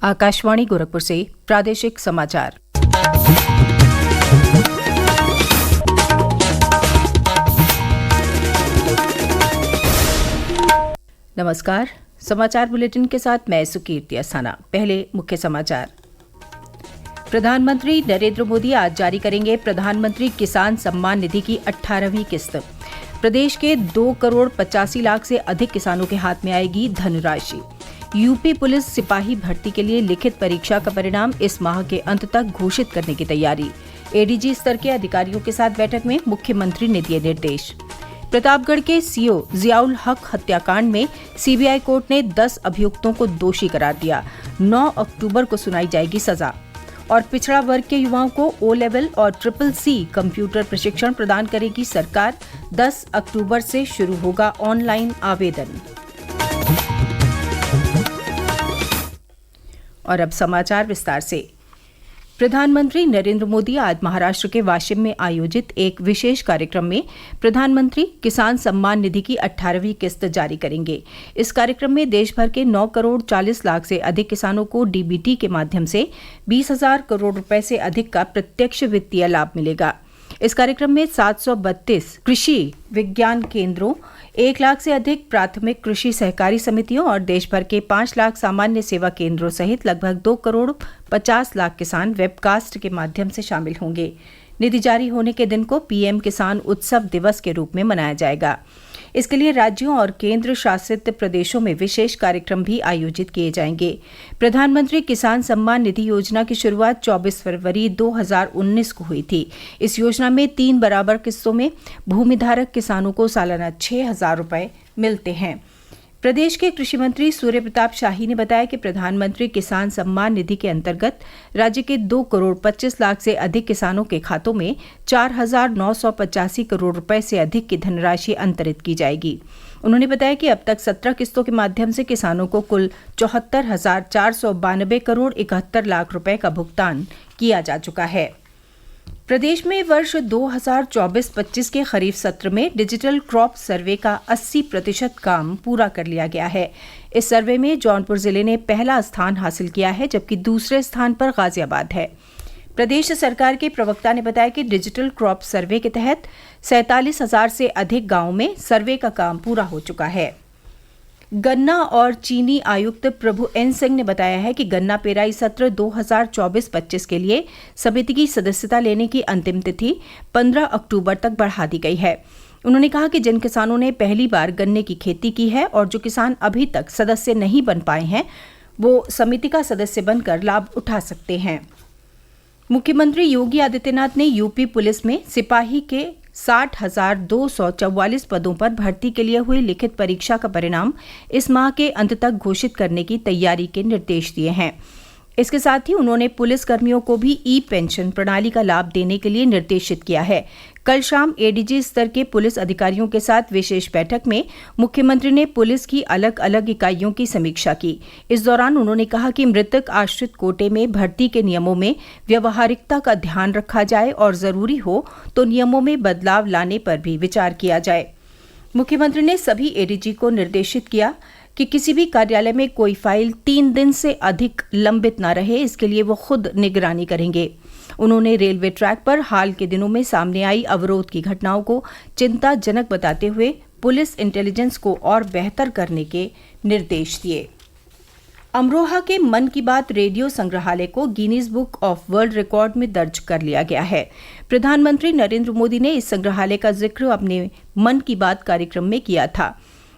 आकाशवाणी गोरखपुर से प्रादेशिक समाचार। नमस्कार। समाचार बुलेटिन के साथ मैं सुकीर्ति अस्थाना। पहले मुख्य समाचार। प्रधानमंत्री नरेंद्र मोदी आज जारी करेंगे प्रधानमंत्री किसान सम्मान निधि की 18वीं किस्त। प्रदेश के 2,85,00,000 से अधिक किसानों के हाथ में आएगी धनराशि। यूपी पुलिस सिपाही भर्ती के लिए लिखित परीक्षा का परिणाम इस माह के अंत तक घोषित करने की तैयारी। एडीजी स्तर के अधिकारियों के साथ बैठक में मुख्यमंत्री ने दिए निर्देश। प्रतापगढ़ के सीओ जियाउल हक हत्याकांड में सीबीआई कोर्ट ने 10 अभियुक्तों को दोषी करार दिया। 9 अक्टूबर को सुनाई जाएगी सजा। और पिछड़ा वर्ग के युवाओं को ओ लेवल और CCC कंप्यूटर प्रशिक्षण प्रदान करेगी सरकार। 10 अक्टूबर से शुरू होगा ऑनलाइन आवेदन। और अब समाचार विस्तार से। प्रधानमंत्री नरेंद्र मोदी आज महाराष्ट्र के वाशिम में आयोजित एक विशेष कार्यक्रम में प्रधानमंत्री किसान सम्मान निधि की 18वीं किस्त जारी करेंगे। इस कार्यक्रम में देश भर के 9,40,00,000 से अधिक किसानों को डीबीटी के माध्यम से 20,000 करोड़ रुपए से अधिक का प्रत्यक्ष वित्तीय लाभ मिलेगा। इस कार्यक्रम में 732 कृषि विज्ञान केंद्रों, 1 लाख से अधिक प्राथमिक कृषि सहकारी समितियों और देश भर के 5 लाख सामान्य सेवा केंद्रों सहित लगभग 2,50,00,000 किसान वेबकास्ट के माध्यम से शामिल होंगे। निधि जारी होने के दिन को पीएम किसान उत्सव दिवस के रूप में मनाया जाएगा। इसके लिए राज्यों और केंद्र शासित प्रदेशों में विशेष कार्यक्रम भी आयोजित किए जाएंगे। प्रधानमंत्री किसान सम्मान निधि योजना की शुरुआत 24 फरवरी 2019 को हुई थी। इस योजना में 3 बराबर किस्तों में भूमिधारक किसानों को सालाना 6,000 रुपए मिलते हैं। प्रदेश के कृषि मंत्री सूर्य प्रताप शाही ने बताया कि प्रधानमंत्री किसान सम्मान निधि के अंतर्गत राज्य के 2,25,00,000 से अधिक किसानों के खातों में 4,985 करोड़ रुपए से अधिक की धनराशि अंतरित की जाएगी। उन्होंने बताया कि अब तक 17 किस्तों के माध्यम से किसानों को कुल 74,492 करोड़ 71 लाख रुपए का भुगतान किया जा चुका है। प्रदेश में वर्ष 2024-25 के खरीफ सत्र में डिजिटल क्रॉप सर्वे का 80% काम पूरा कर लिया गया है। इस सर्वे में जौनपुर जिले ने पहला स्थान हासिल किया है, जबकि दूसरे स्थान पर गाजियाबाद है। प्रदेश सरकार के प्रवक्ता ने बताया कि डिजिटल क्रॉप सर्वे के तहत 47,000 से अधिक गांवों में सर्वे का काम पूरा हो चुका है। गन्ना और चीनी आयुक्त प्रभु एन सिंह ने बताया है कि गन्ना पेराई सत्र 2024-25 के लिए समिति की सदस्यता लेने की अंतिम तिथि 15 अक्टूबर तक बढ़ा दी गई है। उन्होंने कहा कि जिन किसानों ने पहली बार गन्ने की खेती की है और जो किसान अभी तक सदस्य नहीं बन पाए हैं, वो समिति का सदस्य बनकर लाभ उठा सकते हैं। मुख्यमंत्री योगी आदित्यनाथ ने यूपी पुलिस में सिपाही के 60,244 पदों पर भर्ती के लिए हुई लिखित परीक्षा का परिणाम इस माह के अंत तक घोषित करने की तैयारी के निर्देश दिए हैं। इसके साथ ही उन्होंने पुलिस कर्मियों को भी ई पेंशन प्रणाली का लाभ देने के लिए निर्देशित किया है। कल शाम एडीजी स्तर के पुलिस अधिकारियों के साथ विशेष बैठक में मुख्यमंत्री ने पुलिस की अलग अलग इकाइयों की समीक्षा की। इस दौरान उन्होंने कहा कि मृतक आश्रित कोटे में भर्ती के नियमों में व्यवहारिकता का ध्यान रखा जाए और जरूरी हो तो नियमों में बदलाव लाने पर भी विचार किया जाए। मुख्यमंत्री ने सभी एडीजी को निर्देशित किया कि किसी भी कार्यालय में कोई फाइल 3 दिन से अधिक लंबित न रहे, इसके लिए वो खुद निगरानी करेंगे। उन्होंने रेलवे ट्रैक पर हाल के दिनों में सामने आई अवरोध की घटनाओं को चिंताजनक बताते हुए पुलिस इंटेलिजेंस को और बेहतर करने के निर्देश दिए। अमरोहा के मन की बात रेडियो संग्रहालय को Guinness book of world record में दर्ज कर लिया गया है। प्रधानमंत्री नरेंद्र मोदी ने इस संग्रहालय का जिक्र अपने मन की बात कार्यक्रम में किया था।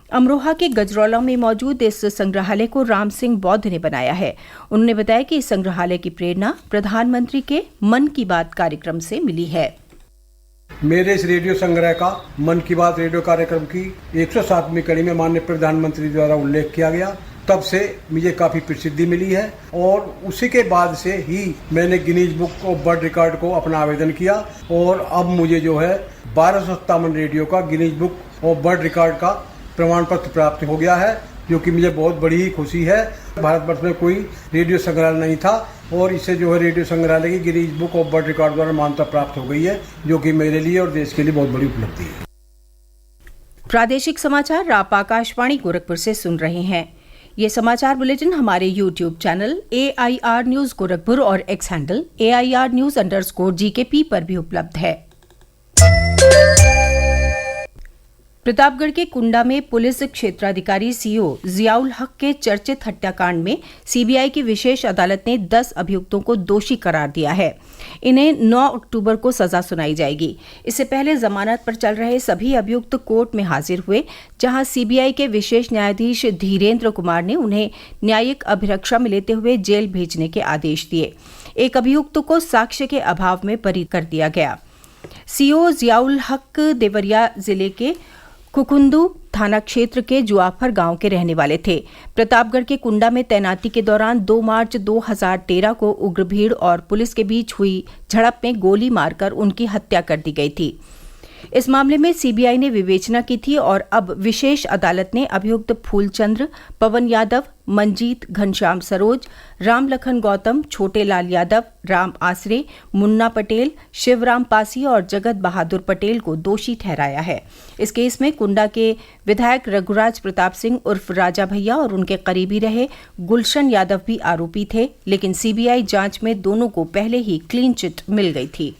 अमरोहा के गजरौला में मौजूद इस संग्रहालय को राम सिंह बौद्ध ने बनाया है। उन्होंने बताया कि इस संग्रहालय की प्रेरणा प्रधानमंत्री के मन की बात कार्यक्रम से मिली है। मेरे इस रेडियो संग्रह का मन की बात रेडियो कार्यक्रम की 107वीं कड़ी में माननीय प्रधानमंत्री द्वारा उल्लेख किया गया। तब से मुझे काफी प्रसिद्धि मिली है और उसी के बाद से ही मैंने Guinness book of world record को अपना आवेदन किया और अब मुझे जो है 1257 रेडियो का Guinness book of world record का प्रमाण पत्र प्राप्त हो गया है, जो कि मुझे बहुत बड़ी ही खुशी है। भारतवर्ष में कोई रेडियो संग्रहालय नहीं था और इससे जो है रेडियो संग्रहालय की Guinness book of world record द्वारा मान्यता प्राप्त हो गई है, जो कि मेरे लिए और देश के लिए बहुत बड़ी उपलब्धि है। प्रादेशिक समाचार आप आकाशवाणी गोरखपुर से सुन रहे हैं। ये समाचार बुलेटिन हमारे YouTube channel AIR news Gorakhpur और एक्स हैंडल AIR News_GKP पर भी उपलब्ध है। प्रतापगढ़ के कुंडा में पुलिस क्षेत्राधिकारी सीओ जियाउल हक के चर्चित हत्याकांड में सीबीआई की विशेष अदालत ने 10 अभियुक्तों को दोषी करार दिया है। इन्हें 9 अक्टूबर को सजा सुनाई जाएगी। इससे पहले जमानत पर चल रहे सभी अभियुक्त कोर्ट में हाजिर हुए, जहां सीबीआई के विशेष न्यायाधीश धीरेन्द्र कुमार ने उन्हें न्यायिक अभिरक्षा में लेते हुए जेल भेजने के आदेश दिए। एक अभियुक्त को साक्ष्य के अभाव में बरी कर दिया गया। सीओ जियाउल हक देवरिया जिले के कुकुंदू थाना क्षेत्र के जुआफर गांव के रहने वाले थे। प्रतापगढ़ के कुंडा में तैनाती के दौरान 2 मार्च 2013 को उग्र भीड़ और पुलिस के बीच हुई झड़प में गोली मारकर उनकी हत्या कर दी गई थी। इस मामले में सीबीआई ने विवेचना की थी और अब विशेष अदालत ने अभियुक्त फूलचंद्र, पवन यादव, मंजीत, घनश्याम सरोज, राम लखन गौतम, छोटे लाल यादव, राम आसरे, मुन्ना पटेल, शिवराम पासी और जगत बहादुर पटेल को दोषी ठहराया है। इस केस में कुंडा के विधायक रघुराज प्रताप सिंह उर्फ राजा भैया और उनके करीबी रहे गुलशन यादव भी आरोपी थे, लेकिन सीबीआई जांच में दोनों को पहले ही क्लीन चिट मिल गई थी।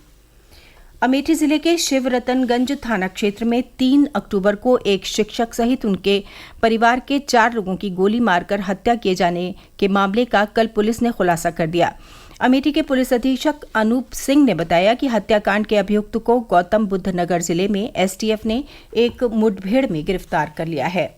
अमेठी जिले के शिवरतनगंज थाना क्षेत्र में 3 अक्टूबर को एक शिक्षक सहित उनके परिवार के 4 लोगों की गोली मारकर हत्या किए जाने के मामले का कल पुलिस ने खुलासा कर दिया। अमेठी के पुलिस अधीक्षक अनूप सिंह ने बताया कि हत्याकांड के अभियुक्त को गौतम बुद्ध नगर जिले में एसटीएफ ने एक मुठभेड़ में गिरफ्तार कर लिया है।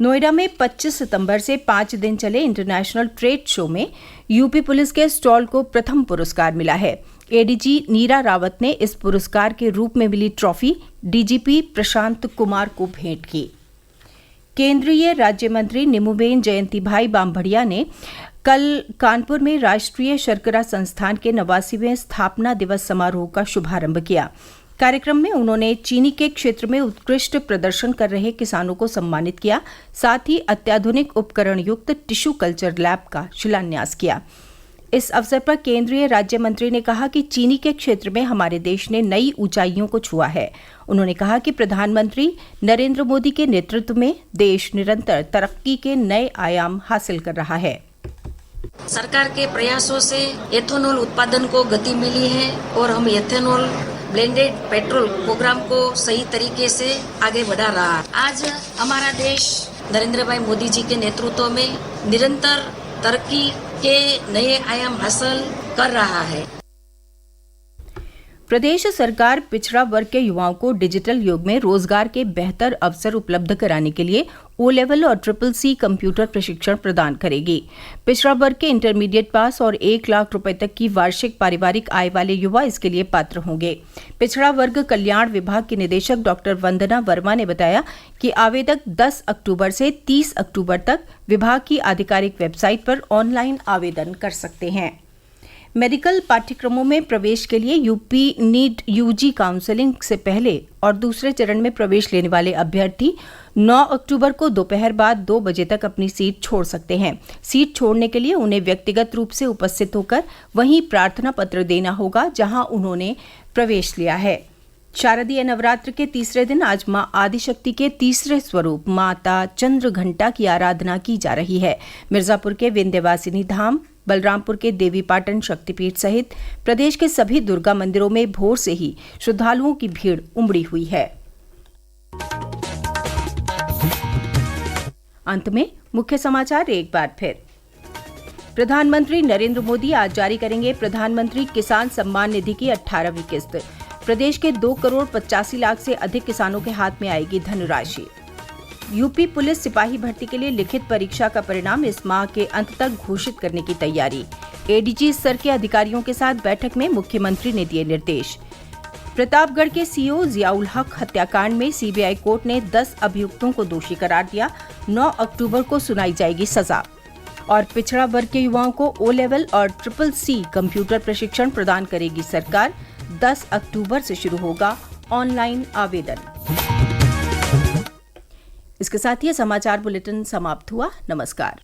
नोएडा में 25 सितंबर से 5 दिन चले इंटरनेशनल ट्रेड शो में यूपी पुलिस के स्टॉल को प्रथम पुरस्कार मिला है। एडीजी नीरा रावत ने इस पुरस्कार के रूप में मिली ट्रॉफी डीजीपी प्रशांत कुमार को भेंट की। केंद्रीय राज्य मंत्री निमुबेन जयंतीभाई बामभड़िया ने कल कानपुर में राष्ट्रीय शर्करा संस्थान के 89वें स्थापना दिवस समारोह का शुभारंभ किया। कार्यक्रम में उन्होंने चीनी के क्षेत्र में उत्कृष्ट प्रदर्शन कर रहे किसानों को सम्मानित किया। साथ ही अत्याधुनिक उपकरण युक्त टिश्यू कल्चर लैब का शिलान्यास किया। इस अवसर पर केंद्रीय राज्य मंत्री ने कहा कि चीनी के क्षेत्र में हमारे देश ने नई ऊंचाइयों को छुआ है। उन्होंने कहा कि प्रधानमंत्री नरेंद्र मोदी के नेतृत्व में देश निरंतर तरक्की के नए आयाम हासिल कर रहा है। सरकार के प्रयासों से एथेनॉल उत्पादन को गति मिली है और हम एथेनॉल ब्लेंडेड पेट्रोल प्रोग्राम को सही तरीके से आगे बढ़ा रहा है। आज हमारा देश नरेंद्र भाई मोदी जी के नेतृत्व में निरंतर तरक्की के नए आयाम हासिल कर रहा है। प्रदेश सरकार पिछड़ा वर्ग के युवाओं को डिजिटल युग में रोजगार के बेहतर अवसर उपलब्ध कराने के लिए ओ लेवल और CCC कंप्यूटर प्रशिक्षण प्रदान करेगी। पिछड़ा वर्ग के इंटरमीडिएट पास और 1 लाख रुपए तक की वार्षिक पारिवारिक आय वाले युवा इसके लिए पात्र होंगे। पिछड़ा वर्ग कल्याण विभाग की निदेशक डॉक्टर वंदना वर्मा ने बताया कि आवेदक 10 अक्टूबर से 30 अक्टूबर तक विभाग की आधिकारिक वेबसाइट पर ऑनलाइन आवेदन कर सकते हैं। मेडिकल पाठ्यक्रमों में प्रवेश के लिए यूपी नीट यूजी काउंसलिंग से पहले और दूसरे चरण में प्रवेश लेने वाले अभ्यर्थी 9 अक्टूबर को दोपहर बाद 2 बजे तक अपनी सीट छोड़ सकते हैं। सीट छोड़ने के लिए उन्हें व्यक्तिगत रूप से उपस्थित होकर वहीं प्रार्थना पत्र देना होगा जहां उन्होंने प्रवेश लिया है। शारदीय नवरात्र के तीसरे दिन आज मां आदिशक्ति के तीसरे स्वरूप माता चंद्रघंटा की आराधना की जा रही है। मिर्जापुर के विंध्यवासिनी धाम, बलरामपुर के देवीपाटन शक्तिपीठ सहित प्रदेश के सभी दुर्गा मंदिरों में भोर से ही श्रद्धालुओं की भीड़ उमड़ी हुई है। अंत में मुख्य समाचार एक बार फिर। प्रधानमंत्री नरेंद्र मोदी आज जारी करेंगे प्रधानमंत्री किसान सम्मान निधि की 18वीं किस्त। प्रदेश के 2 करोड़ 85 लाख से अधिक किसानों के हाथ में आएगी धनराशि। यूपी पुलिस सिपाही भर्ती के लिए लिखित परीक्षा का परिणाम इस माह के अंत तक घोषित करने की तैयारी। एडीजी स्तर के अधिकारियों के साथ बैठक में मुख्यमंत्री ने दिए निर्देश। प्रतापगढ़ के सीओ जियाउल हक हत्याकांड में सीबीआई कोर्ट ने 10 अभियुक्तों को दोषी करार दिया। 9 अक्टूबर को सुनाई जाएगी सजा। और पिछड़ा वर्ग के युवाओं को ओ लेवल और CCC कंप्यूटर प्रशिक्षण प्रदान करेगी सरकार। 10 अक्टूबर से शुरू होगा ऑनलाइन आवेदन। इसके साथ ही समाचार बुलेटिन समाप्त हुआ। नमस्कार।